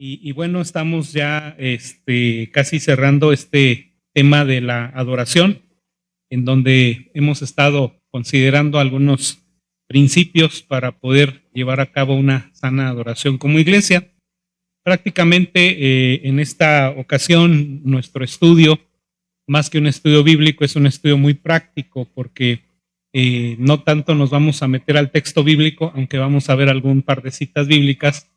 Y bueno, estamos ya casi cerrando este tema de la adoración, en donde hemos estado considerando algunos principios para poder llevar a cabo una sana adoración como iglesia. Prácticamente en esta ocasión nuestro estudio, más que un estudio bíblico, es un estudio muy práctico porque no tanto nos vamos a meter al texto bíblico, aunque vamos a ver algún par de citas bíblicas,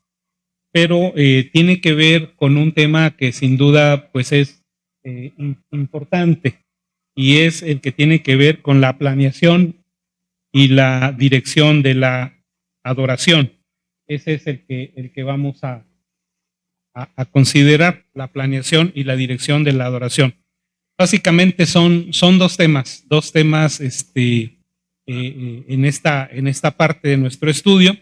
pero tiene que ver con un tema que sin duda pues es importante, y es el que tiene que ver con la planeación y la dirección de la adoración. Ese es el que vamos a considerar, la planeación y la dirección de la adoración. Básicamente son dos temas en esta parte de nuestro estudio.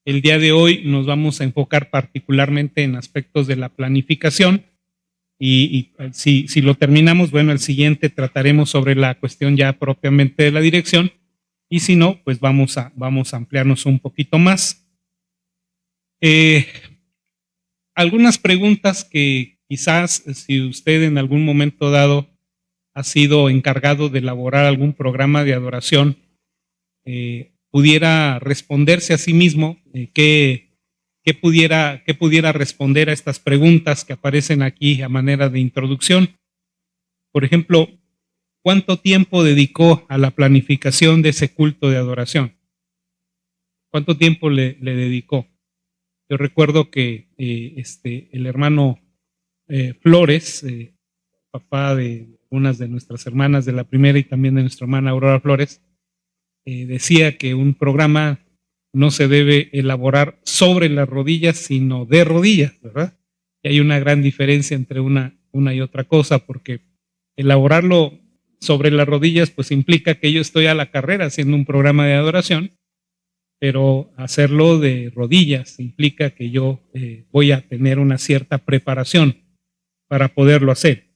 El día de hoy nos vamos a enfocar particularmente en aspectos de la planificación y si lo terminamos, bueno, el siguiente trataremos sobre la cuestión ya propiamente de la dirección, y si no, pues vamos a ampliarnos un poquito más. Algunas preguntas que quizás si usted en algún momento dado ha sido encargado de elaborar algún programa de adoración, pudiera responderse a sí mismo, ¿qué pudiera responder a estas preguntas que aparecen aquí a manera de introducción? Por ejemplo, ¿cuánto tiempo dedicó a la planificación de ese culto de adoración? ¿Cuánto tiempo le dedicó? Yo recuerdo que el hermano Flores, papá de unas de nuestras hermanas de la primera y también de nuestra hermana Aurora Flores, decía que un programa no se debe elaborar sobre las rodillas, sino de rodillas, ¿verdad? Y hay una gran diferencia entre una y otra cosa, porque elaborarlo sobre las rodillas pues implica que yo estoy a la carrera haciendo un programa de adoración, pero hacerlo de rodillas implica que yo voy a tener una cierta preparación para poderlo hacer.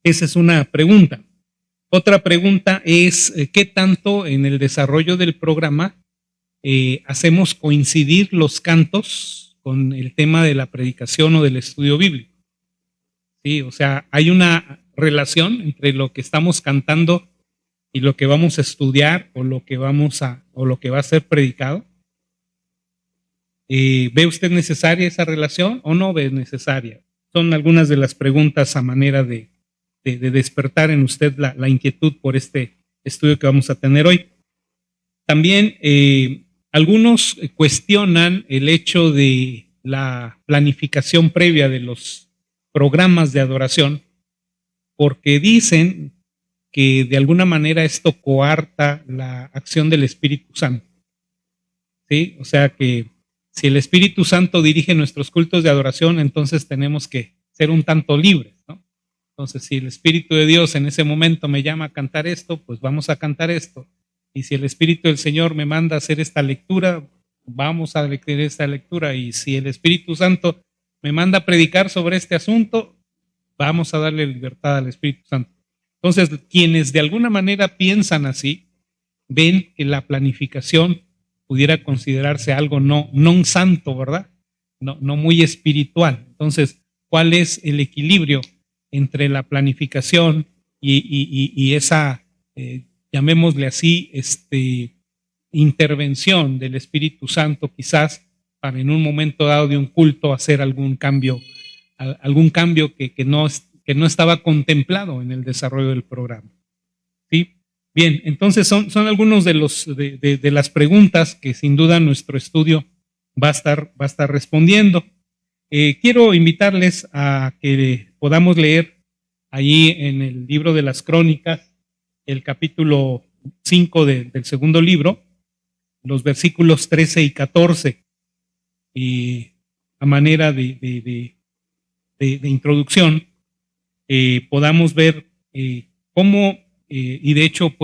Esa es una pregunta. Otra pregunta es, ¿qué tanto en el desarrollo del programa hacemos coincidir los cantos con el tema de la predicación o del estudio bíblico? Sí, o sea, hay una relación entre lo que estamos cantando y lo que vamos a estudiar o lo que va a ser predicado. ¿Ve usted necesaria esa relación o no ve necesaria? Son algunas de las preguntas a manera de despertar en usted la inquietud por este estudio que vamos a tener hoy. También algunos cuestionan el hecho de la planificación previa de los programas de adoración, porque dicen que de alguna manera esto coarta la acción del Espíritu Santo. ¿Sí? O sea que si el Espíritu Santo dirige nuestros cultos de adoración, entonces tenemos que ser un tanto libres, ¿no? Entonces, si el Espíritu de Dios en ese momento me llama a cantar esto, pues vamos a cantar esto. Y si el Espíritu del Señor me manda a hacer esta lectura, vamos a leer esta lectura. Y si el Espíritu Santo me manda a predicar sobre este asunto, vamos a darle libertad al Espíritu Santo. Entonces, quienes de alguna manera piensan así, ven que la planificación pudiera considerarse algo no santo, ¿verdad? No muy espiritual. Entonces, ¿cuál es el equilibrio entre la planificación y esa, llamémosle así, intervención del Espíritu Santo, quizás para en un momento dado de un culto hacer algún cambio que no estaba contemplado en el desarrollo del programa? ¿Sí? Bien, entonces son algunos de las preguntas que sin duda nuestro estudio va a estar respondiendo. Quiero invitarles a que podamos leer allí en el libro de las Crónicas, el capítulo 5 del segundo libro, los versículos 13 y 14, y a manera de introducción, podamos ver cómo, y de hecho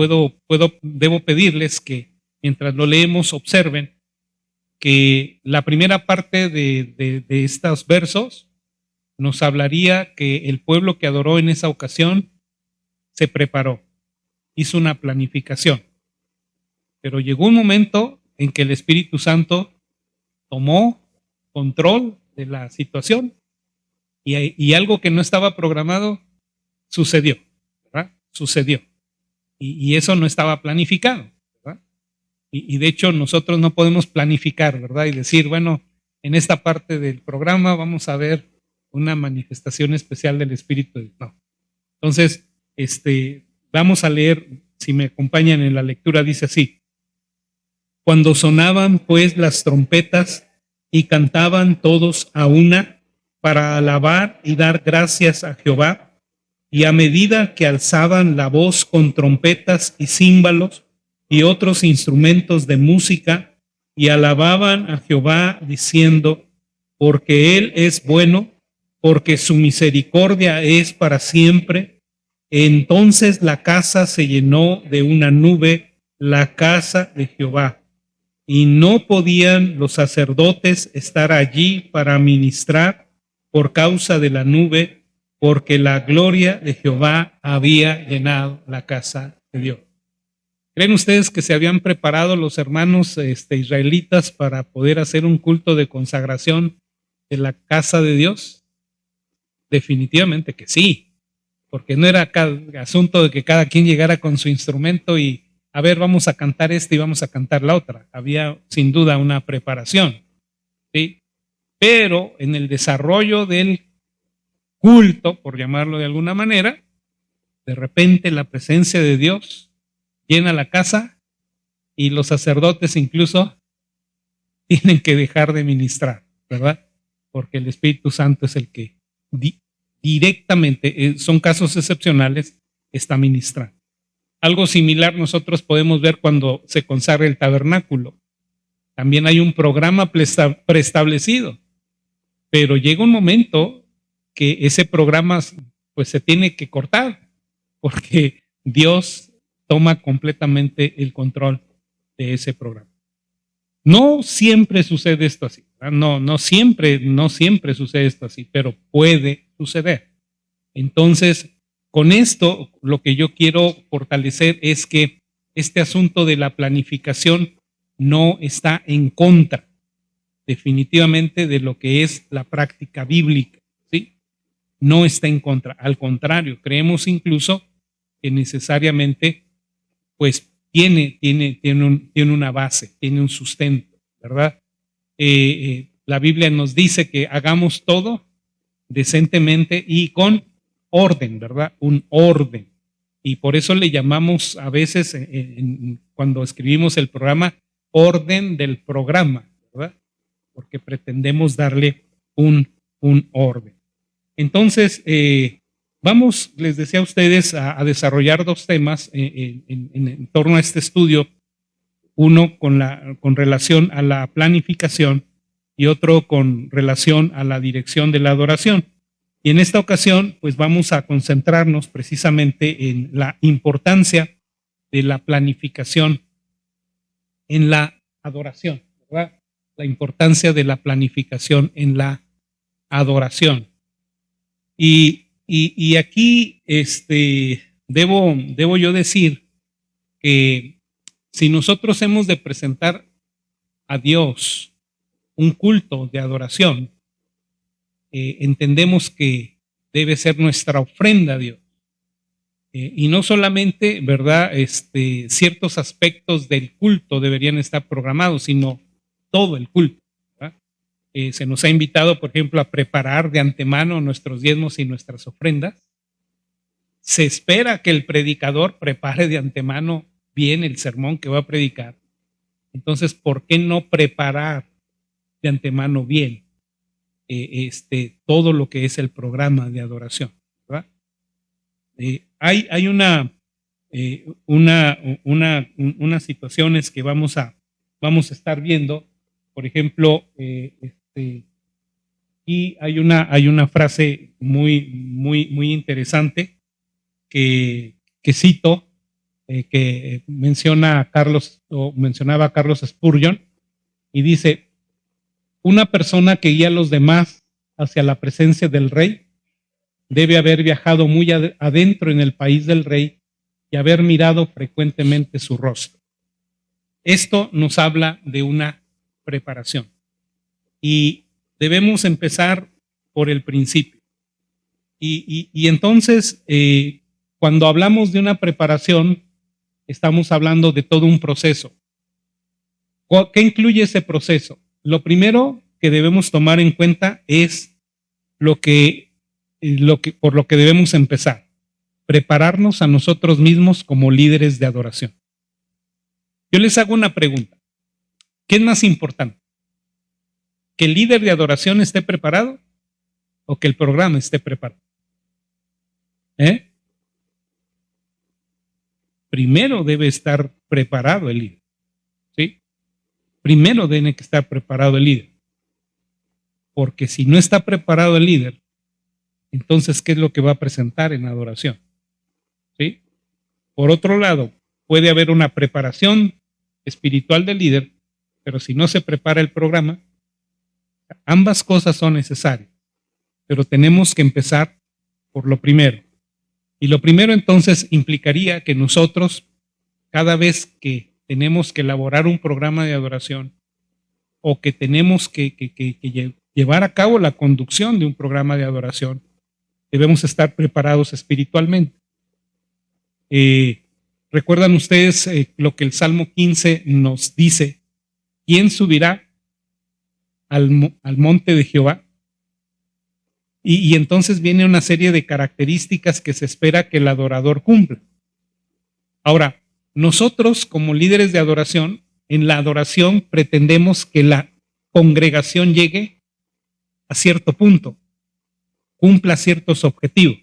debo pedirles que mientras lo leemos observen que la primera parte de estos versos nos hablaría que el pueblo que adoró en esa ocasión se preparó, hizo una planificación, pero llegó un momento en que el Espíritu Santo tomó control la situación y algo que no estaba programado sucedió, ¿verdad? Sucedió. Y eso no estaba planificado, ¿verdad? Y de hecho nosotros no podemos planificar, ¿verdad? Y decir, bueno, en esta parte del programa vamos a ver una manifestación especial del Espíritu de Dios. No. Entonces, vamos a leer, si me acompañan en la lectura, dice así: cuando sonaban pues las trompetas y cantaban todos a una para alabar y dar gracias a Jehová, y a medida que alzaban la voz con trompetas y címbalos y otros instrumentos de música, y alababan a Jehová diciendo, porque Él es bueno, porque su misericordia es para siempre. Entonces la casa se llenó de una nube, la casa de Jehová, y no podían los sacerdotes estar allí para ministrar por causa de la nube, porque la gloria de Jehová había llenado la casa de Dios. ¿Creen ustedes que se habían preparado los hermanos israelitas para poder hacer un culto de consagración de la casa de Dios? Definitivamente que sí, porque no era asunto de que cada quien llegara con su instrumento y a ver, vamos a cantar y vamos a cantar la otra. Había sin duda una preparación, ¿sí? Pero en el desarrollo del culto, por llamarlo de alguna manera, de repente la presencia de Dios llena la casa y los sacerdotes incluso tienen que dejar de ministrar, ¿verdad? Porque el Espíritu Santo es el que directamente, son casos excepcionales, está ministrando. Algo similar nosotros podemos ver cuando se consagra el tabernáculo. También hay un programa preestablecido, pero llega un momento que ese programa pues se tiene que cortar, porque Dios toma completamente el control de ese programa. No siempre sucede esto así, ¿verdad? No siempre sucede esto así, pero puede suceder. Entonces, con esto, lo que yo quiero fortalecer es que este asunto de la planificación no está en contra, definitivamente, de lo que es la práctica bíblica, ¿sí? No está en contra, al contrario, creemos incluso que necesariamente, pues, tiene una base, tiene un sustento, ¿verdad? La Biblia nos dice que hagamos todo decentemente y con orden, ¿verdad? Un orden. Y por eso le llamamos a veces, cuando escribimos el programa, orden del programa, ¿verdad? Porque pretendemos darle un orden. Entonces, vamos, les decía a ustedes, a desarrollar dos temas en torno a este estudio, uno con relación a la planificación y otro con relación a la dirección de la adoración. Y en esta ocasión, pues vamos a concentrarnos precisamente en la importancia de la planificación en la adoración, ¿verdad? La importancia de la planificación en la adoración. Y aquí debo yo decir que si nosotros hemos de presentar a Dios un culto de adoración, entendemos que debe ser nuestra ofrenda a Dios. Y no solamente, ¿verdad? Ciertos aspectos del culto deberían estar programados, sino todo el culto, ¿verdad? Se nos ha invitado, por ejemplo, a preparar de antemano nuestros diezmos y nuestras ofrendas. Se espera que el predicador prepare de antemano bien el sermón que va a predicar. Entonces, ¿por qué no preparar de antemano bien todo lo que es el programa de adoración, ¿verdad? Hay unas situaciones que vamos a estar viendo. Por ejemplo, y hay una frase muy interesante que cito, que mencionaba Carlos Spurgeon, y dice: una persona que guía a los demás hacia la presencia del rey debe haber viajado muy adentro en el país del rey y haber mirado frecuentemente su rostro. Esto nos habla de una preparación. Y debemos empezar por el principio. Y entonces, cuando hablamos de una preparación, estamos hablando de todo un proceso. ¿Qué incluye ese proceso? Lo primero que debemos tomar en cuenta es por lo que debemos empezar. Prepararnos a nosotros mismos como líderes de adoración. Yo les hago una pregunta. ¿Qué es más importante? ¿Que el líder de adoración esté preparado o que el programa esté preparado? Primero debe estar preparado el líder. ¿Sí? Primero tiene que estar preparado el líder. Porque si no está preparado el líder, entonces, ¿qué es lo que va a presentar en adoración? ¿Sí? Por otro lado, puede haber una preparación espiritual del líder, pero si no se prepara el programa, ambas cosas son necesarias, pero tenemos que empezar por lo primero. Y lo primero entonces implicaría que nosotros, cada vez que tenemos que elaborar un programa de adoración o que tenemos que llevar a cabo la conducción de un programa de adoración, debemos estar preparados espiritualmente. ¿Recuerdan ustedes lo que el Salmo 15 nos dice? ¿Quién subirá al monte de Jehová? Y entonces viene una serie de características que se espera que el adorador cumpla. Ahora, nosotros como líderes de adoración, en la adoración pretendemos que la congregación llegue a cierto punto, cumpla ciertos objetivos.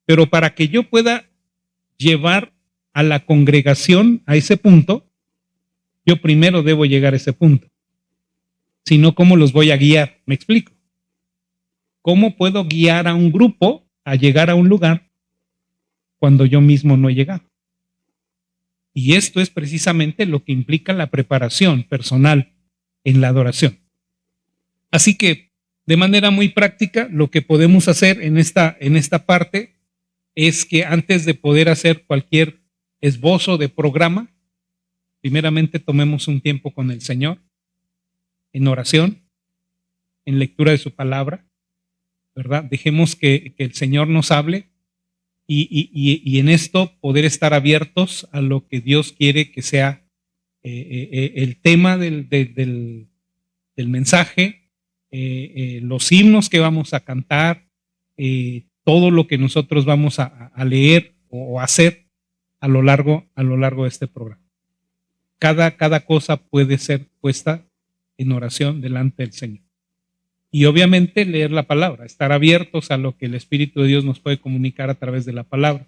Pero para que yo pueda llevar a la congregación a ese punto, yo primero debo llegar a ese punto. Si no, ¿cómo los voy a guiar? ¿Me explico? ¿Cómo puedo guiar a un grupo a llegar a un lugar cuando yo mismo no he llegado? Y esto es precisamente lo que implica la preparación personal en la adoración. Así que, de manera muy práctica, lo que podemos hacer en esta parte es que antes de poder hacer cualquier esbozo de programa, primeramente tomemos un tiempo con el Señor, en oración, en lectura de su palabra, ¿verdad? Dejemos que el Señor nos hable y en esto poder estar abiertos a lo que Dios quiere que sea el tema del mensaje, los himnos que vamos a cantar, todo lo que nosotros vamos a leer o hacer a lo largo de este programa. Cada cosa puede ser puesta en oración delante del Señor. Y obviamente leer la palabra, estar abiertos a lo que el Espíritu de Dios nos puede comunicar a través de la palabra.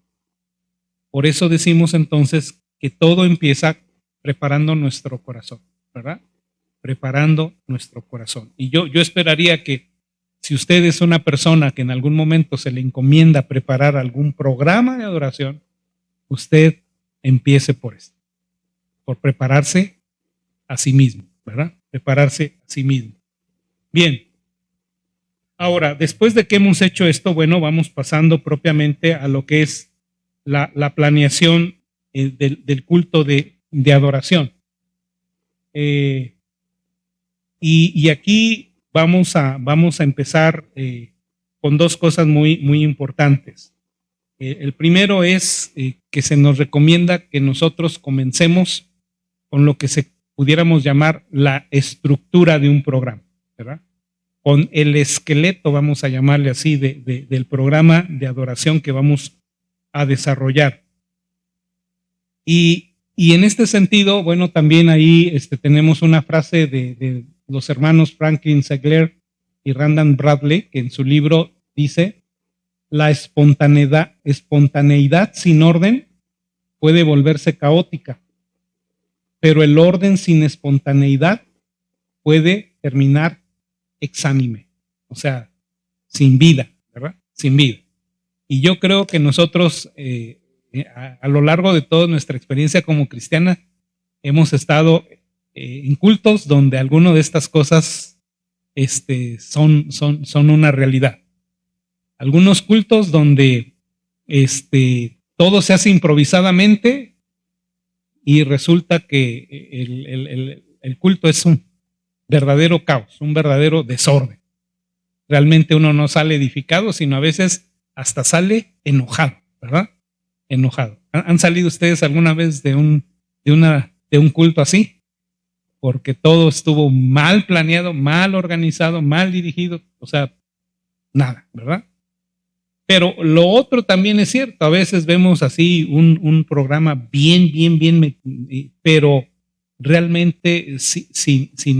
Por eso decimos entonces que todo empieza preparando nuestro corazón, ¿verdad? Preparando nuestro corazón. Y yo esperaría que si usted es una persona que en algún momento se le encomienda preparar algún programa de adoración, usted empiece por esto, por prepararse a sí mismo, ¿verdad? Prepararse a sí mismo. Bien. Ahora, después de que hemos hecho esto, bueno, vamos pasando propiamente a lo que es la planeación del culto de adoración. Y aquí vamos a empezar con dos cosas muy importantes. El primero es que se nos recomienda que nosotros comencemos con lo que pudiéramos llamar la estructura de un programa, ¿verdad? Con el esqueleto, vamos a llamarle así, del programa de adoración que vamos a desarrollar. Y en este sentido, bueno, también ahí tenemos una frase de los hermanos Franklin Segler y Randall Bradley, que en su libro dice: la espontaneidad sin orden puede volverse caótica, pero el orden sin espontaneidad puede terminar exánime, o sea, sin vida, ¿verdad? Sin vida. Y yo creo que nosotros, a lo largo de toda nuestra experiencia como cristiana, hemos estado en cultos donde algunas de estas cosas son una realidad. Algunos cultos donde todo se hace improvisadamente y resulta que el culto es verdadero caos, un verdadero desorden. Realmente uno no sale edificado, sino a veces hasta sale enojado, ¿verdad? Enojado. ¿Han salido ustedes alguna vez de un culto así? Porque todo estuvo mal planeado, mal organizado, mal dirigido, o sea, nada, ¿verdad? Pero lo otro también es cierto, a veces vemos así un programa bien, pero realmente sin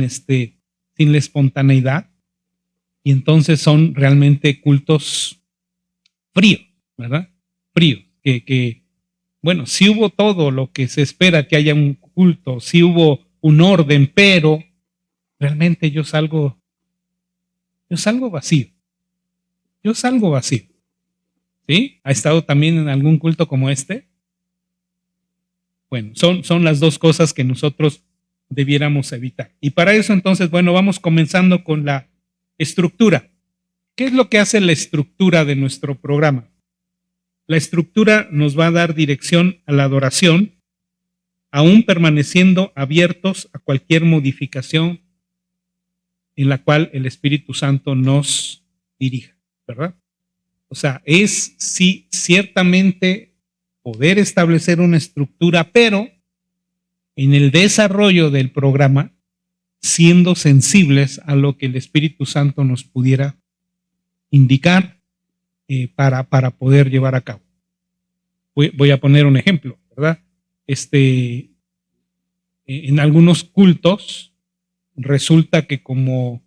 la espontaneidad, y entonces son realmente cultos fríos, ¿verdad? Fríos, bueno, sí hubo todo lo que se espera que haya un culto, sí hubo un orden, pero realmente yo salgo vacío. Yo salgo vacío. ¿Sí? ¿Ha estado también en algún culto como este? Bueno, son las dos cosas que nosotros debiéramos evitar. Y para eso entonces, bueno, vamos comenzando con la estructura. ¿Qué es lo que hace la estructura de nuestro programa? La estructura nos va a dar dirección a la adoración, aún permaneciendo abiertos a cualquier modificación en la cual el Espíritu Santo nos dirija, ¿verdad? O sea, es sí, ciertamente poder establecer una estructura, pero en el desarrollo del programa, siendo sensibles a lo que el Espíritu Santo nos pudiera indicar para poder llevar a cabo. Voy a poner un ejemplo, ¿verdad? En algunos cultos resulta que como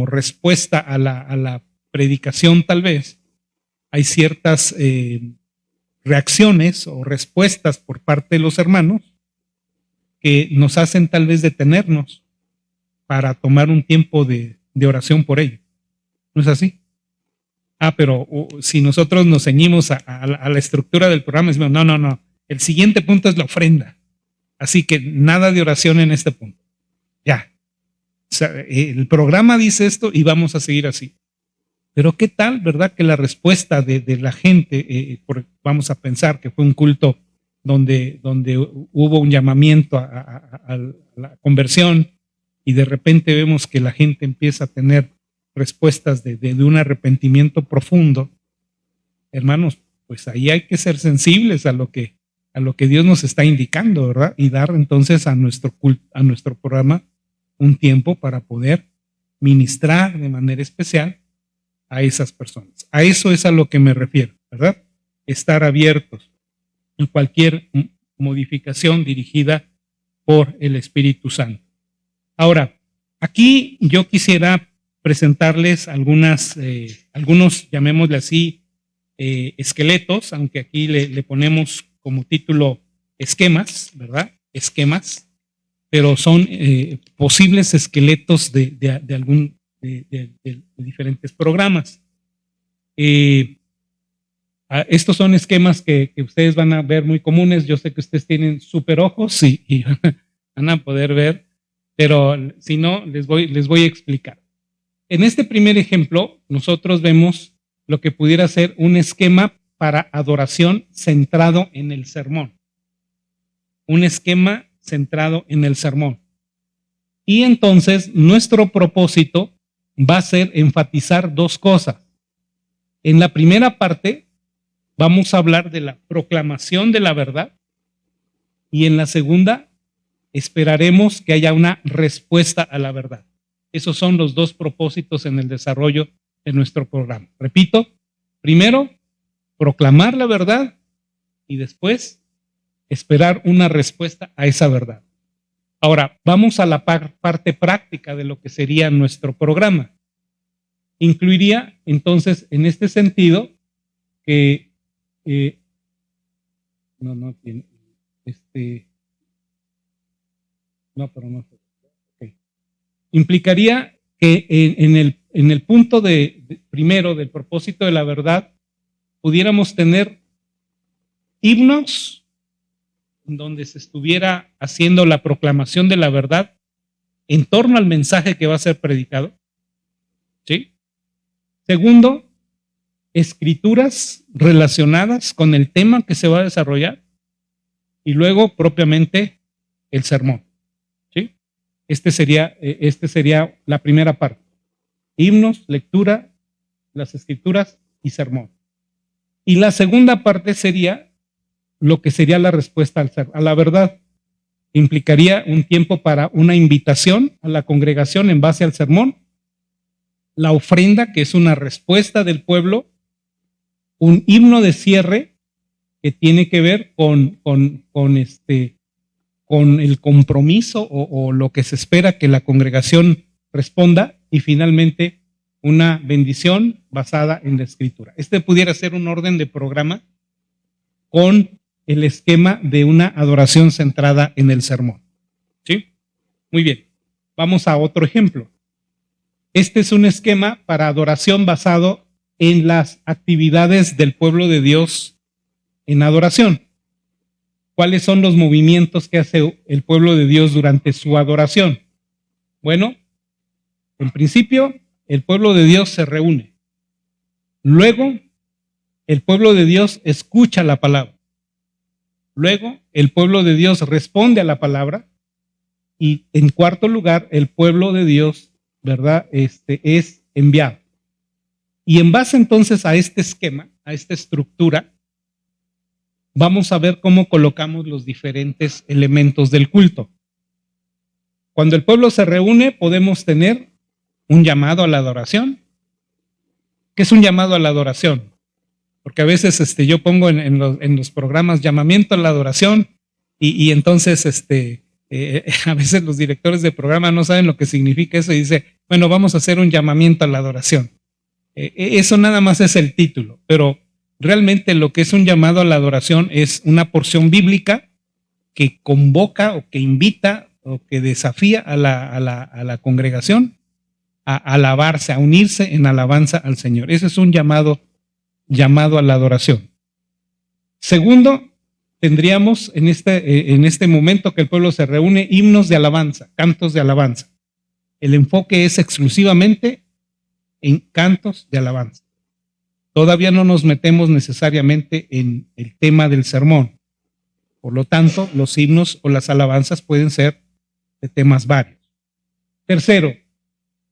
respuesta a la predicación tal vez, hay ciertas reacciones o respuestas por parte de los hermanos que nos hacen tal vez detenernos para tomar un tiempo de oración por ello. ¿No es así? Pero si nosotros nos ceñimos a la estructura del programa, decimos, no, el siguiente punto es la ofrenda. Así que nada de oración en este punto. Ya. O sea, el programa dice esto y vamos a seguir así. Pero qué tal, ¿verdad? Que la respuesta de la gente, vamos a pensar que fue un culto donde hubo un llamamiento a la conversión y de repente vemos que la gente empieza a tener respuestas de un arrepentimiento profundo. Hermanos, pues ahí hay que ser sensibles a lo que Dios nos está indicando, ¿verdad? Y dar entonces a nuestro programa un tiempo para poder ministrar de manera especial a esas personas. A eso es a lo que me refiero, ¿verdad? Estar abiertos en cualquier modificación dirigida por el Espíritu Santo. Ahora, aquí yo quisiera presentarles algunos, llamémosle así, esqueletos, aunque aquí le ponemos como título esquemas, ¿verdad? Esquemas, pero son posibles esqueletos de diferentes programas. Estos son esquemas que ustedes van a ver muy comunes. Yo sé que ustedes tienen súper ojos y van a poder ver, pero si no, les voy a explicar. En este primer ejemplo, nosotros vemos lo que pudiera ser un esquema para adoración centrado en el sermón. Un esquema centrado en el sermón. Y entonces nuestro propósito va a ser enfatizar dos cosas. En la primera parte vamos a hablar de la proclamación de la verdad y en la segunda esperaremos que haya una respuesta a la verdad. Esos son los dos propósitos en el desarrollo de nuestro programa. Repito, primero, proclamar la verdad y después esperar una respuesta a esa verdad. Ahora, vamos a la parte práctica de lo que sería nuestro programa. Incluiría entonces en este sentido que implicaría que en el punto primero del propósito de la verdad pudiéramos tener himnos donde se estuviera haciendo la proclamación de la verdad en torno al mensaje que va a ser predicado. ¿Sí? Segundo, escrituras relacionadas con el tema que se va a desarrollar y luego propiamente el sermón. ¿Sí? Este sería la primera parte. Himnos, lectura, las escrituras y sermón. Y la segunda parte sería lo que sería la respuesta a la verdad. Implicaría un tiempo para una invitación a la congregación en base al sermón, la ofrenda, que es una respuesta del pueblo, un himno de cierre que tiene que ver con el compromiso o lo que se espera que la congregación responda, y finalmente una bendición basada en la escritura. Este pudiera ser un orden de programa con el esquema de una adoración centrada en el sermón. ¿Sí? Muy bien. Vamos a otro ejemplo. Este es un esquema para adoración basado en las actividades del pueblo de Dios en adoración. ¿Cuáles son los movimientos que hace el pueblo de Dios durante su adoración? Bueno, en principio, el pueblo de Dios se reúne. Luego, el pueblo de Dios escucha la palabra. Luego, el pueblo de Dios responde a la palabra. Y en cuarto lugar, el pueblo de Dios, ¿verdad? Es enviado. Y en base entonces a este esquema, a esta estructura, vamos a ver cómo colocamos los diferentes elementos del culto. Cuando el pueblo se reúne, podemos tener un llamado a la adoración. ¿Qué es un llamado a la adoración? Porque a veces yo pongo en los programas llamamiento a la adoración y entonces a veces los directores de programa no saben lo que significa eso y dice, bueno, vamos a hacer un llamamiento a la adoración. Eso nada más es el título, pero realmente lo que es un llamado a la adoración es una porción bíblica que convoca o que invita o que desafía a la congregación a alabarse, a unirse en alabanza al Señor. Ese es un llamado a la adoración. Segundo, tendríamos en este momento que el pueblo se reúne, himnos de alabanza, cantos de alabanza. El enfoque es exclusivamente en cantos de alabanza. Todavía no nos metemos necesariamente en el tema del sermón. Por lo tanto, los himnos o las alabanzas pueden ser de temas varios. Tercero,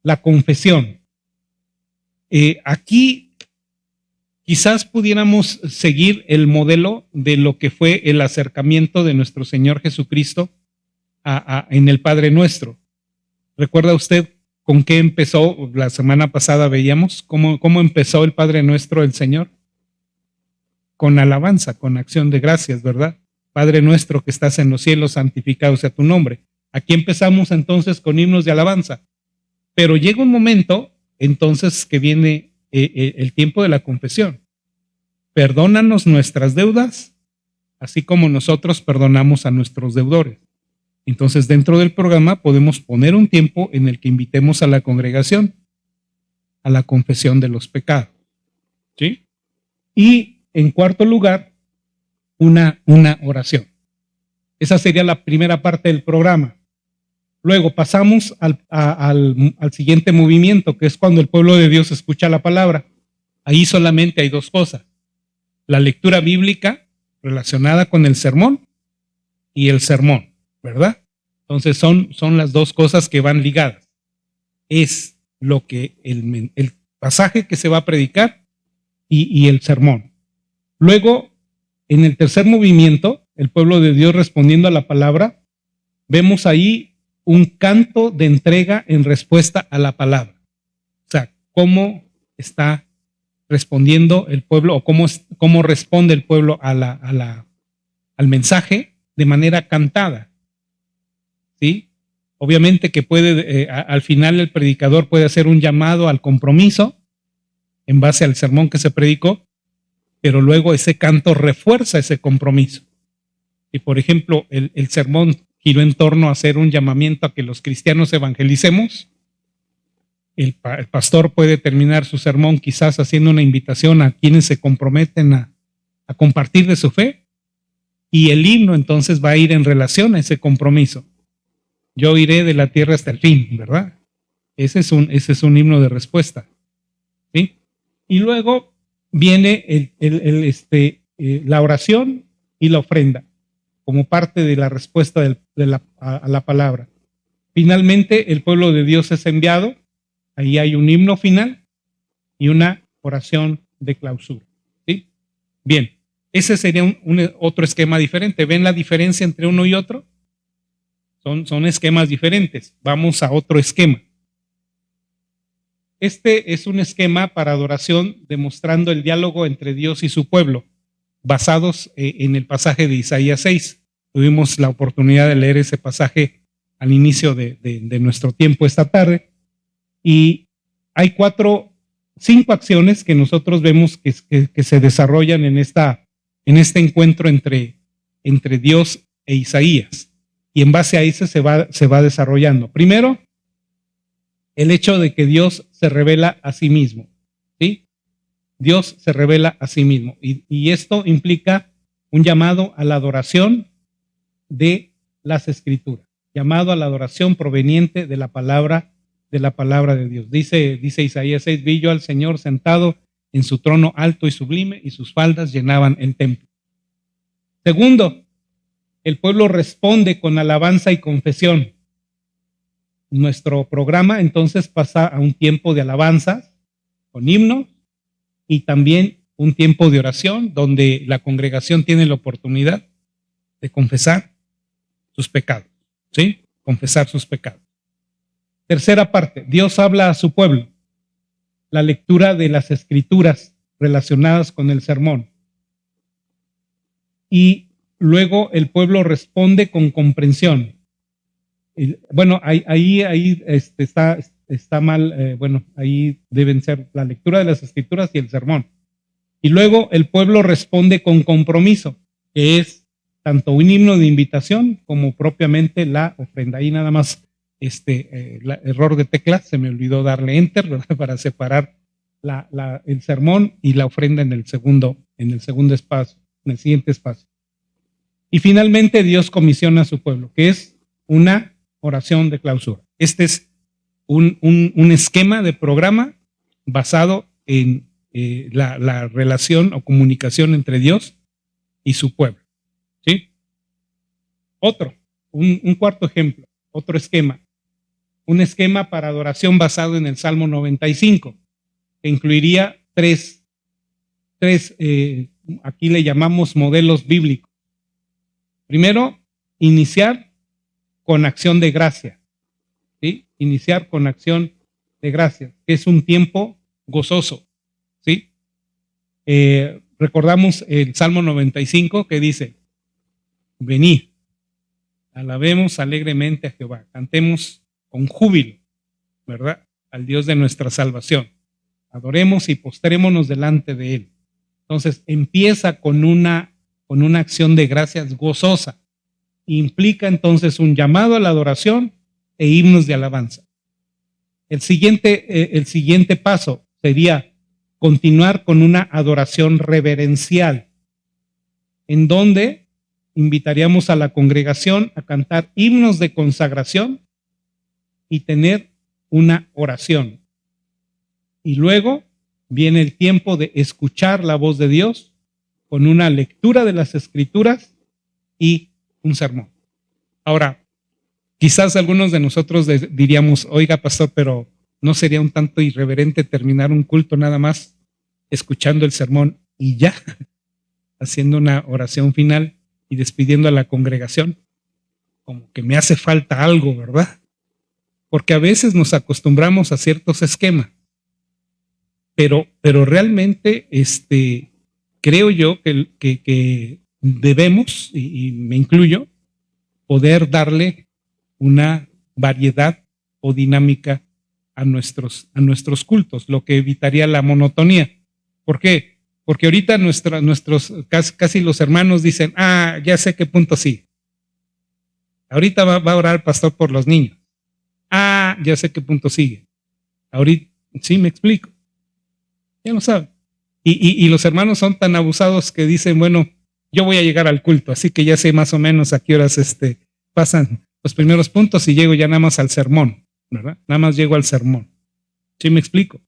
la confesión. Aquí quizás pudiéramos seguir el modelo de lo que fue el acercamiento de nuestro Señor Jesucristo en el Padre Nuestro. ¿Recuerda usted con qué empezó? La semana pasada veíamos cómo empezó el Padre Nuestro, el Señor. Con alabanza, con acción de gracias, ¿verdad? Padre nuestro que estás en los cielos, santificado sea tu nombre. Aquí empezamos entonces con himnos de alabanza. Pero llega un momento entonces que viene el tiempo de la confesión. Perdónanos nuestras deudas, así como nosotros perdonamos a nuestros deudores. Entonces, dentro del programa podemos poner un tiempo en el que invitemos a la congregación a la confesión de los pecados. ¿Sí? Y en cuarto lugar, una oración. Esa sería la primera parte del programa. Luego pasamos al siguiente movimiento, que es cuando el pueblo de Dios escucha la palabra. Ahí solamente hay dos cosas: la lectura bíblica relacionada con el sermón y el sermón, ¿verdad? Entonces son las dos cosas que van ligadas. Es lo que el pasaje que se va a predicar y el sermón. Luego, en el tercer movimiento, el pueblo de Dios respondiendo a la palabra, vemos ahí un canto de entrega en respuesta a la palabra. O sea, cómo está respondiendo el pueblo o cómo responde el pueblo al mensaje de manera cantada. ¿Sí? Obviamente que al final el predicador puede hacer un llamado al compromiso en base al sermón que se predicó, pero luego ese canto refuerza ese compromiso. Y por ejemplo, el sermón giró en torno a hacer un llamamiento a que los cristianos evangelicemos. El pastor puede terminar su sermón quizás haciendo una invitación a quienes se comprometen a compartir de su fe, y el himno entonces va a ir en relación a ese compromiso. Yo iré de la tierra hasta el fin, ¿verdad? Ese es un himno de respuesta. ¿Sí? Y luego viene la oración y la ofrenda como parte de la respuesta a la palabra. Finalmente, el pueblo de Dios es enviado. Ahí hay un himno final y una oración de clausura. ¿Sí? Bien, ese sería otro esquema diferente. ¿Ven la diferencia entre uno y otro? Son esquemas diferentes. Vamos a otro esquema. Este es un esquema para adoración demostrando el diálogo entre Dios y su pueblo, basados en el pasaje de Isaías 6. Tuvimos la oportunidad de leer ese pasaje al inicio de nuestro tiempo esta tarde. Y hay 5 acciones que nosotros vemos que se desarrollan en este encuentro entre Dios e Isaías. Y en base a eso se va desarrollando. Primero, el hecho de que Dios se revela a sí mismo. ¿Sí? Dios se revela a sí mismo. Y esto implica un llamado a la adoración de las Escrituras. Llamado a la adoración proveniente de la palabra de Dios. Dice Isaías 6, vi yo al Señor sentado en su trono alto y sublime, y sus faldas llenaban el templo. Segundo, el pueblo responde con alabanza y confesión. Nuestro programa entonces pasa a un tiempo de alabanza con himnos y también un tiempo de oración donde la congregación tiene la oportunidad de confesar sus pecados, ¿sí? Confesar sus pecados. Tercera parte, Dios habla a su pueblo. La lectura de las Escrituras relacionadas con el sermón. Y luego el pueblo responde con comprensión. Bueno, ahí está mal, ahí deben ser la lectura de las Escrituras y el sermón. Y luego el pueblo responde con compromiso, que es tanto un himno de invitación como propiamente la ofrenda. Ahí nada más error de tecla, se me olvidó darle enter, ¿verdad? Para separar el sermón y la ofrenda en el segundo espacio, en el siguiente espacio. Y finalmente Dios comisiona a su pueblo, que es una oración de clausura. Este es un esquema de programa basado en la relación o comunicación entre Dios y su pueblo. ¿Sí? Un cuarto ejemplo, otro esquema. Un esquema para adoración basado en el Salmo 95, que incluiría tres aquí le llamamos modelos bíblicos. Primero, iniciar con acción de gracia. ¿Sí? Iniciar con acción de gracia, que es un tiempo gozoso. ¿Sí? Recordamos el Salmo 95 que dice, venid, alabemos alegremente a Jehová, cantemos con júbilo, ¿verdad? Al Dios de nuestra salvación. Adoremos y postrémonos delante de Él. Entonces empieza con una acción de gracias gozosa. Implica entonces un llamado a la adoración e himnos de alabanza. El siguiente paso sería continuar con una adoración reverencial, en donde invitaríamos a la congregación a cantar himnos de consagración y tener una oración. Y luego viene el tiempo de escuchar la voz de Dios con una lectura de las Escrituras y un sermón. Ahora, quizás algunos de nosotros diríamos, oiga, pastor, pero ¿no sería un tanto irreverente terminar un culto nada más escuchando el sermón y ya, haciendo una oración final y despidiendo a la congregación? Como que me hace falta algo, ¿verdad? Porque a veces nos acostumbramos a ciertos esquemas, pero realmente creo yo que debemos, y me incluyo, poder darle una variedad o dinámica a nuestros cultos, lo que evitaría la monotonía. ¿Por qué? Porque ahorita nuestros casi los hermanos dicen, ya sé qué punto sí. Ahorita va a orar el pastor por los niños. Ya sé qué punto sigue. Ahorita, sí, me explico. Ya lo saben. Y los hermanos son tan abusados que dicen, bueno, yo voy a llegar al culto, así que ya sé más o menos a qué horas pasan los primeros puntos y llego ya nada más al sermón, ¿verdad? Nada más llego al sermón. ¿Sí me explico?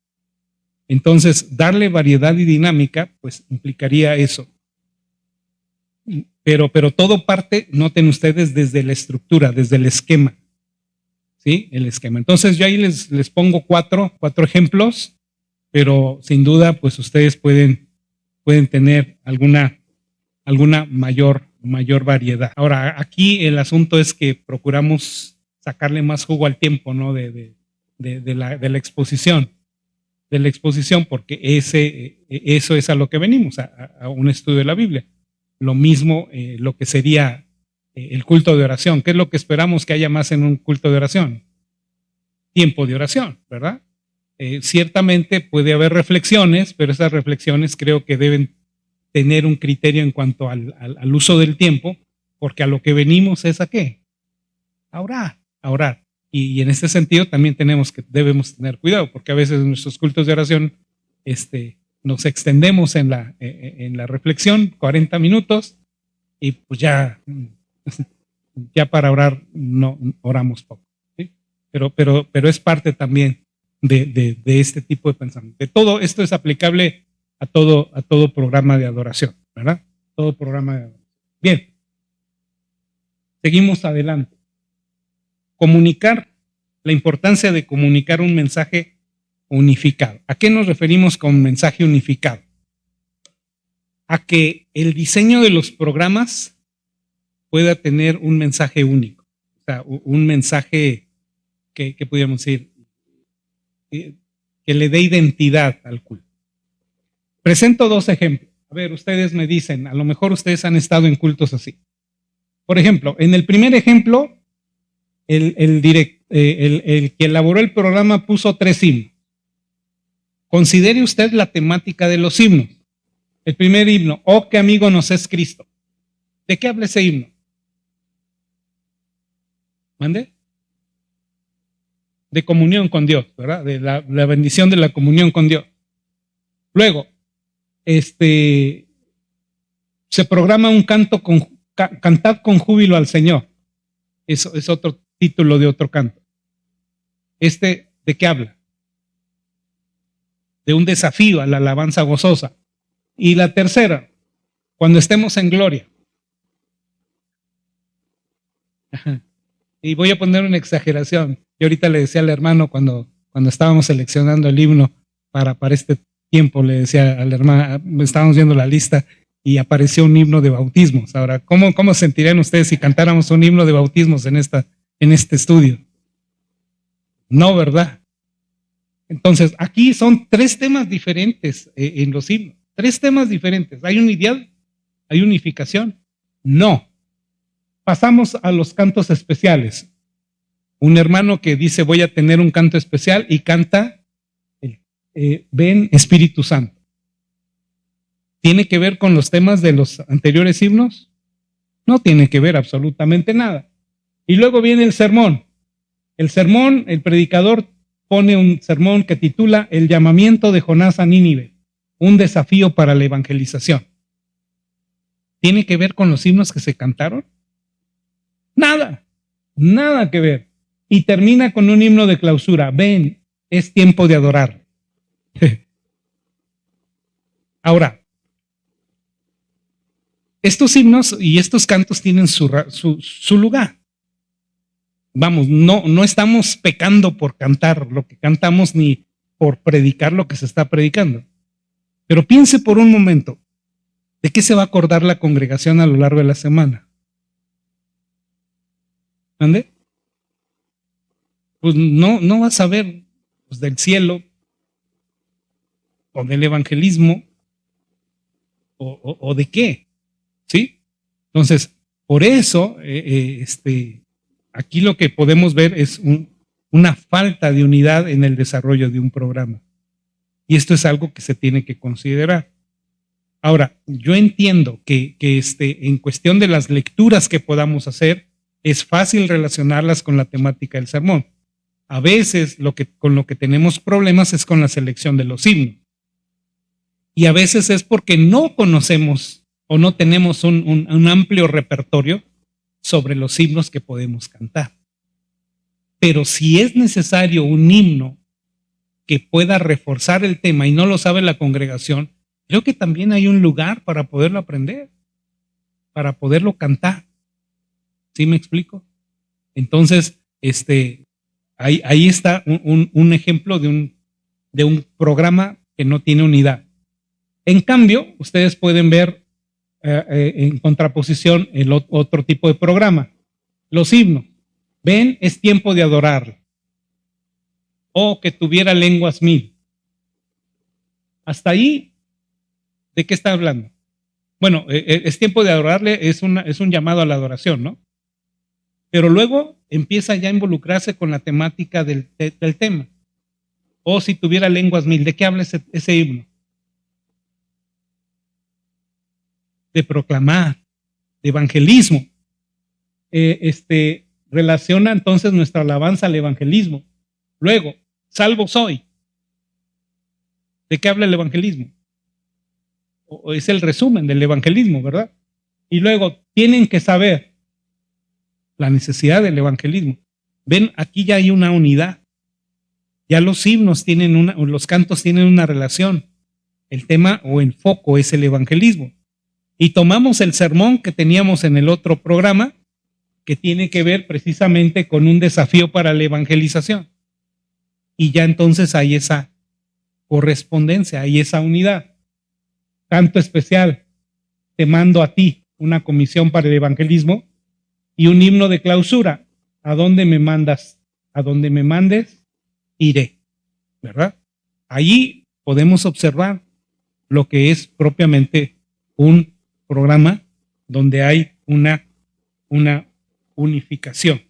Entonces, darle variedad y dinámica, pues implicaría eso. Pero todo parte, noten ustedes, desde la estructura, desde el esquema. ¿sí? El esquema. Entonces yo ahí les pongo cuatro ejemplos, pero sin duda pues ustedes pueden tener alguna mayor variedad. Ahora, aquí el asunto es que procuramos sacarle más jugo al tiempo, ¿no? De la exposición. De la exposición, porque eso es a lo que venimos, a un estudio de la Biblia. Lo mismo, lo que sería el culto de oración. ¿Qué es lo que esperamos que haya más en un culto de oración? Tiempo de oración, ¿verdad? Ciertamente puede haber reflexiones, pero esas reflexiones creo que deben tener un criterio en cuanto al uso del tiempo, porque a lo que venimos es ¿a qué? A orar, a orar. Y en este sentido también debemos tener cuidado, porque a veces en nuestros cultos de oración nos extendemos en la reflexión, 40 minutos, y pues ya para orar no oramos poco, ¿sí? Pero es parte también de este tipo de pensamiento. De todo esto es aplicable a todo programa de adoración, ¿verdad? Todo programa de adoración. Bien, seguimos adelante. Comunicar, la importancia de comunicar un mensaje unificado. ¿A qué nos referimos con mensaje unificado? A que el diseño de los programas pueda tener un mensaje único, o sea, un mensaje que pudiéramos decir, que le dé identidad al culto. Presento dos ejemplos. A ver, ustedes me dicen, a lo mejor ustedes han estado en cultos así. Por ejemplo, en el primer ejemplo, el que elaboró el programa puso 3 himnos. Considere usted la temática de los himnos. El primer himno, oh, qué amigo nos es Cristo. ¿De qué habla ese himno? ¿Mande? De comunión con Dios, ¿verdad? De la bendición de la comunión con Dios. Luego, se programa un canto cantad con júbilo al Señor. Eso es otro título de otro canto. ¿De qué habla? De un desafío a la alabanza gozosa. Y la tercera, cuando estemos en gloria. Ajá. Y voy a poner una exageración. Yo ahorita le decía al hermano cuando estábamos seleccionando el himno para este tiempo, le decía al hermano, estábamos viendo la lista y apareció un himno de bautismos. Ahora, ¿cómo sentirían ustedes si cantáramos un himno de bautismos en este estudio? No, ¿verdad? Entonces, aquí son 3 temas diferentes en los himnos. 3 temas diferentes. ¿Hay unidad? ¿Hay unificación? No. Pasamos a los cantos especiales. Un hermano que dice voy a tener un canto especial y canta ven Espíritu Santo. ¿Tiene que ver con los temas de los anteriores himnos? No tiene que ver absolutamente nada. Y luego viene el sermón. El sermón, el predicador pone un sermón que titula El llamamiento de Jonás a Nínive, un desafío para la evangelización. ¿Tiene que ver con los himnos que se cantaron? Nada, nada que ver. Y termina con un himno de clausura. Ven, es tiempo de adorar. Ahora, estos himnos y estos cantos tienen su lugar. Vamos, no estamos pecando por cantar lo que cantamos ni por predicar lo que se está predicando. Pero piense por un momento, ¿de qué se va a acordar la congregación a lo largo de la semana? ¿Ande? Pues no vas a ver pues, del cielo o del evangelismo o de qué, ¿sí? Entonces, por eso, aquí lo que podemos ver es una falta de unidad en el desarrollo de un programa. Y esto es algo que se tiene que considerar. Ahora, yo entiendo que en cuestión de las lecturas que podamos hacer, es fácil relacionarlas con la temática del sermón. A veces con lo que tenemos problemas es con la selección de los himnos. Y a veces es porque no conocemos o no tenemos un amplio repertorio sobre los himnos que podemos cantar. Pero si es necesario un himno que pueda reforzar el tema y no lo sabe la congregación, creo que también hay un lugar para poderlo aprender, para poderlo cantar. ¿Sí me explico? Entonces, Ahí está un ejemplo de un programa que no tiene unidad. En cambio, ustedes pueden ver en contraposición el otro tipo de programa, los himnos. Ven, es tiempo de adorarle. O que tuviera lenguas mil. Hasta ahí, ¿de qué está hablando? Bueno, es tiempo de adorarle, es un llamado a la adoración, ¿no? Pero luego empieza ya a involucrarse con la temática del tema. O si tuviera lenguas mil, ¿de qué habla ese himno? De proclamar, de evangelismo. Relaciona entonces nuestra alabanza al evangelismo. Luego, salvo soy. ¿De qué habla el evangelismo? O es el resumen del evangelismo, ¿verdad? Y luego, tienen que saber la necesidad del evangelismo. Ven, aquí ya hay una unidad. Ya los himnos tienen los cantos tienen una relación. El tema o el foco es el evangelismo. Y tomamos el sermón que teníamos en el otro programa, que tiene que ver precisamente con un desafío para la evangelización. Y ya entonces hay esa correspondencia, hay esa unidad. Canto especial, te mando a ti una comisión para el evangelismo y un himno de clausura, ¿a dónde me mandas? A donde me mandes, iré, ¿verdad? Allí podemos observar lo que es propiamente un programa donde hay una unificación.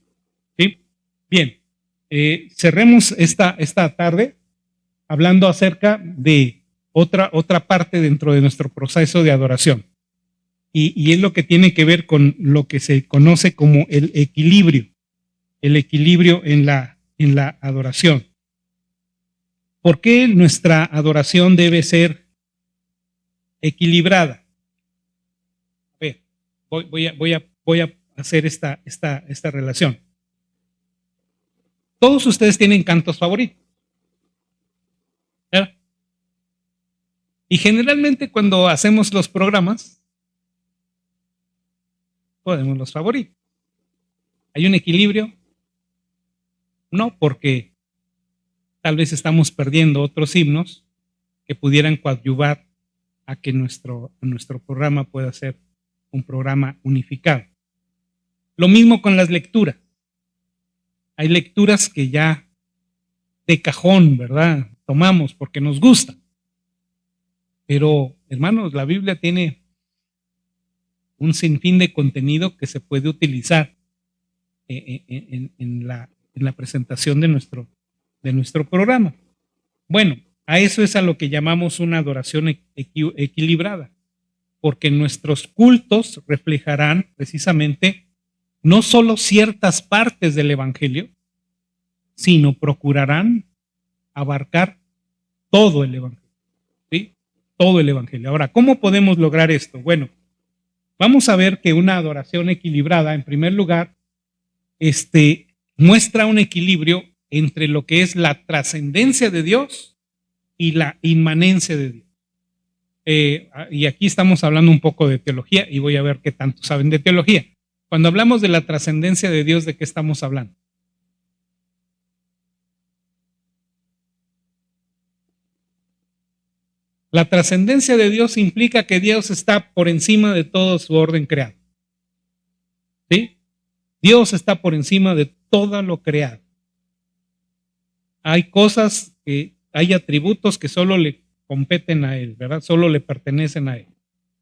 ¿Sí? Bien, cerremos esta tarde hablando acerca de otra parte dentro de nuestro proceso de adoración. Y es lo que tiene que ver con lo que se conoce como el equilibrio en la adoración. ¿Por qué nuestra adoración debe ser equilibrada? A ver, voy a hacer esta relación. Todos ustedes tienen cantos favoritos, ¿verdad? Y generalmente cuando hacemos los programas, ponemos los favoritos. ¿Hay un equilibrio? No, porque tal vez estamos perdiendo otros himnos que pudieran coadyuvar a que nuestro programa pueda ser un programa unificado. Lo mismo con las lecturas. Hay lecturas que ya de cajón, ¿verdad? Tomamos porque nos gusta. Pero, hermanos, la Biblia tiene un sinfín de contenido que se puede utilizar en la presentación de nuestro programa. Bueno, a eso es a lo que llamamos una adoración equilibrada, porque nuestros cultos reflejarán precisamente no solo ciertas partes del Evangelio, sino procurarán abarcar todo el Evangelio, ¿sí? Todo el Evangelio. Ahora, ¿cómo podemos lograr esto? Bueno, vamos a ver que una adoración equilibrada, en primer lugar, muestra un equilibrio entre lo que es la trascendencia de Dios y la inmanencia de Dios. Y aquí estamos hablando un poco de teología y voy a ver qué tanto saben de teología. Cuando hablamos de la trascendencia de Dios, ¿de qué estamos hablando? La trascendencia de Dios implica que Dios está por encima de todo su orden creado. ¿Sí? Dios está por encima de todo lo creado. Hay cosas, hay atributos que solo le competen a Él, ¿verdad? Solo le pertenecen a Él.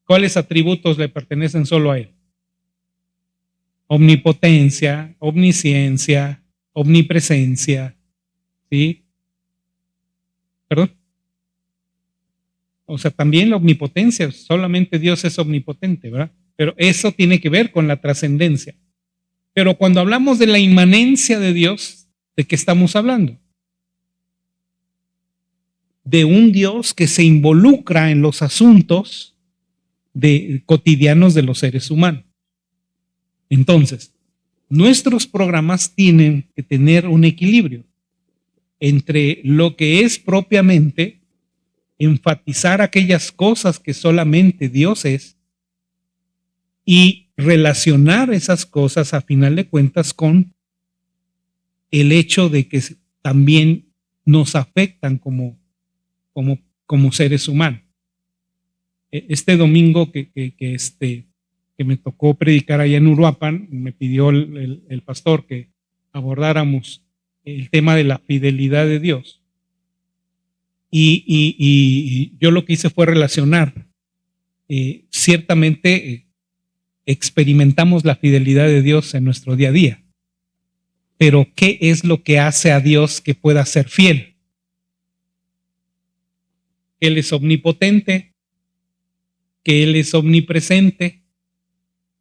¿Cuáles atributos le pertenecen solo a Él? Omnipotencia, omnisciencia, omnipresencia, ¿sí? ¿Perdón? O sea, también la omnipotencia, solamente Dios es omnipotente, ¿verdad? Pero eso tiene que ver con la trascendencia. Pero cuando hablamos de la inmanencia de Dios, ¿de qué estamos hablando? De un Dios que se involucra en los asuntos cotidianos de los seres humanos. Entonces, nuestros programas tienen que tener un equilibrio entre lo que es propiamente enfatizar aquellas cosas que solamente Dios es y relacionar esas cosas a final de cuentas con el hecho de que también nos afectan como seres humanos. Este domingo que me tocó predicar allá en Uruapan, me pidió el pastor que abordáramos el tema de la fidelidad de Dios. Y yo lo que hice fue relacionar. Ciertamente experimentamos la fidelidad de Dios en nuestro día a día, pero ¿qué es lo que hace a Dios que pueda ser fiel? Él es omnipotente, que Él es omnipresente,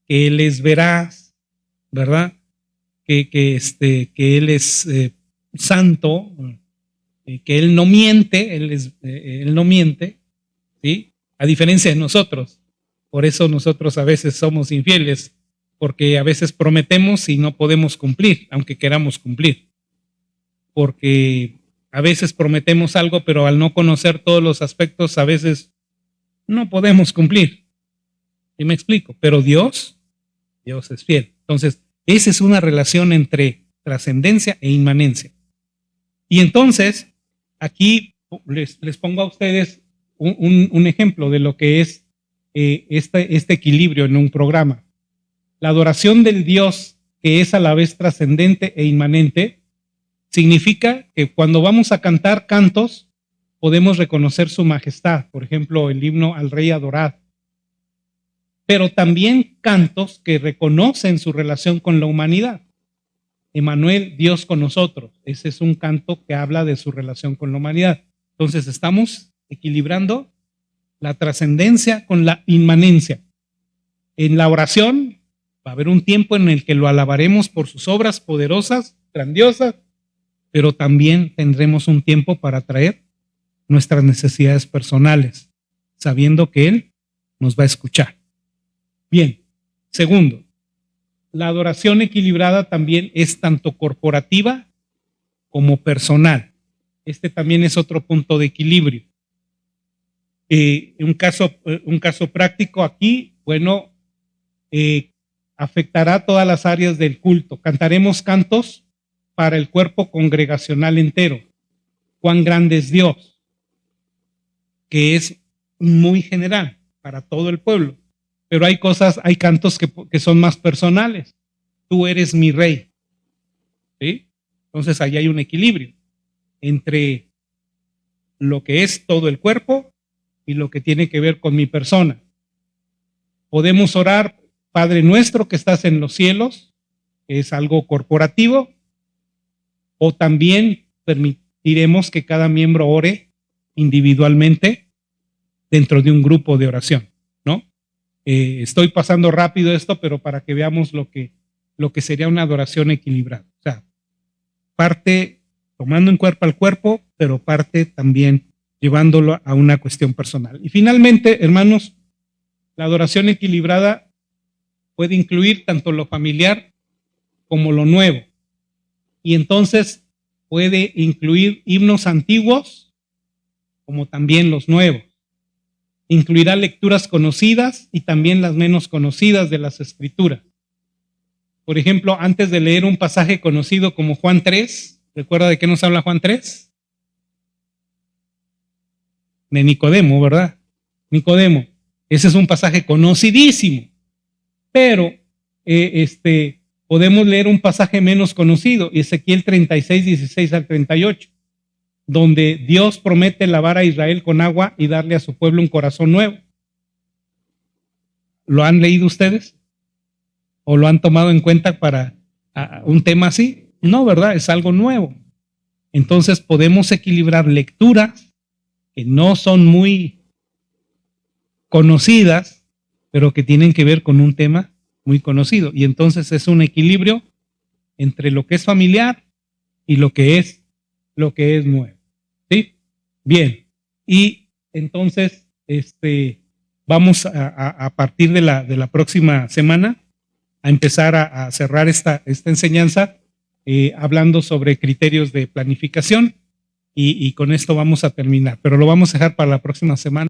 que Él es veraz, ¿verdad? Que Él es santo, que Él no miente, Él no miente, ¿sí? A diferencia de nosotros. Por eso nosotros a veces somos infieles, porque a veces prometemos y no podemos cumplir, aunque queramos cumplir. Porque a veces prometemos algo, pero al no conocer todos los aspectos, a veces no podemos cumplir. ¿Sí me explico? Pero Dios es fiel. Entonces, esa es una relación entre trascendencia e inmanencia. Y entonces, aquí les pongo a ustedes un ejemplo de lo que es este equilibrio en un programa. La adoración del Dios que es a la vez trascendente e inmanente significa que cuando vamos a cantar cantos podemos reconocer su majestad. Por ejemplo, el himno al Rey adorado. Pero también cantos que reconocen su relación con la humanidad. Emmanuel, Dios con nosotros. Ese es un canto que habla de su relación con la humanidad. Entonces estamos equilibrando la trascendencia con la inmanencia. En la oración va a haber un tiempo en el que lo alabaremos por sus obras poderosas, grandiosas, pero también tendremos un tiempo para traer nuestras necesidades personales, sabiendo que Él nos va a escuchar. Bien, segundo, la adoración equilibrada también es tanto corporativa como personal. Este también es otro punto de equilibrio. Un caso práctico aquí, bueno, afectará todas las áreas del culto. Cantaremos cantos para el cuerpo congregacional entero. Cuán grande es Dios, que es muy general para todo el pueblo. Pero hay cantos que son más personales. Tú eres mi rey. ¿Sí? Entonces ahí hay un equilibrio entre lo que es todo el cuerpo y lo que tiene que ver con mi persona. Podemos orar, Padre nuestro que estás en los cielos, que es algo corporativo, o también permitiremos que cada miembro ore individualmente dentro de un grupo de oración, ¿no? Estoy pasando rápido esto, pero para que veamos lo que sería una adoración equilibrada. O sea, parte tomando en cuerpo al cuerpo, pero parte también llevándolo a una cuestión personal. Y finalmente, hermanos, la adoración equilibrada puede incluir tanto lo familiar como lo nuevo. Y entonces puede incluir himnos antiguos como también los nuevos. Incluirá lecturas conocidas y también las menos conocidas de las Escrituras. Por ejemplo, antes de leer un pasaje conocido como Juan 3, ¿recuerda de qué nos habla Juan 3? De Nicodemo, ¿verdad? Nicodemo. Ese es un pasaje conocidísimo. Pero podemos leer un pasaje menos conocido, Ezequiel 36, 16 al 38, donde Dios promete lavar a Israel con agua y darle a su pueblo un corazón nuevo. ¿Lo han leído ustedes? ¿O lo han tomado en cuenta para un tema así? No, ¿verdad? Es algo nuevo. Entonces podemos equilibrar lecturas que no son muy conocidas, pero que tienen que ver con un tema muy conocido. Y entonces es un equilibrio entre lo que es familiar y lo que es nuevo. ¿Sí? Bien. Y entonces vamos a partir de la próxima semana a empezar a cerrar esta enseñanza hablando sobre criterios de planificación y con esto vamos a terminar, pero lo vamos a dejar para la próxima semana.